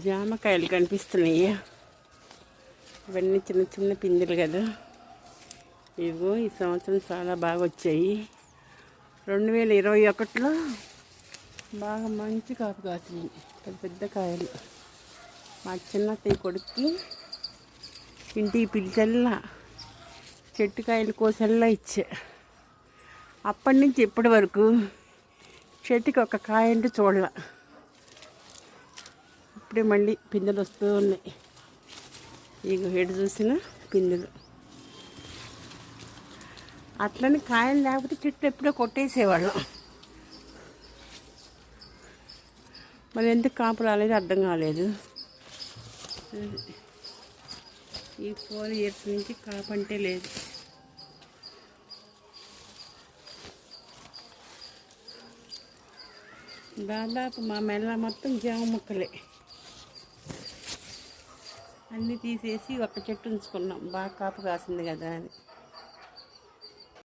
జామకాయలు కనిపిస్తున్నాయి. ఇవన్నీ చిన్న చిన్న పిందెలు కదా. ఇగో ఈ సంవత్సరం చాలా బాగా వచ్చాయి. 2021లో బాగా మంచి కాపు కాసింది. పెద్ద పెద్ద కాయలు. మా చిన్నత్తయ్య కొడుక్కి ఇంటికి పిలిచెల్లా చెట్టు కాయలు కోసల్లా ఇచ్చా. అప్పటి నుంచి ఇప్పటి వరకు చెట్టుకి ఒక కాయ అంటే చూడాల. ఇప్పుడే మళ్ళీ పిందెలు వస్తూ ఉన్నాయి. ఇక ఎటు చూసినా పిందెలు. అట్లని కాయలు లేకపోతే చెట్లు ఎప్పుడో కొట్టేసేవాళ్ళం. మరి ఎందుకు కాపు రాలేదు అర్థం కాలేదు. ఈ 4 years నుంచి కాపు అంటే లేదు. దాదాపు మా మెల్ల మొత్తం జామ మొక్కలే. అన్నీ తీసేసి ఒక చెట్టు ఉంచుకున్నాం. బాగా కాపు కాసింది కదా అని.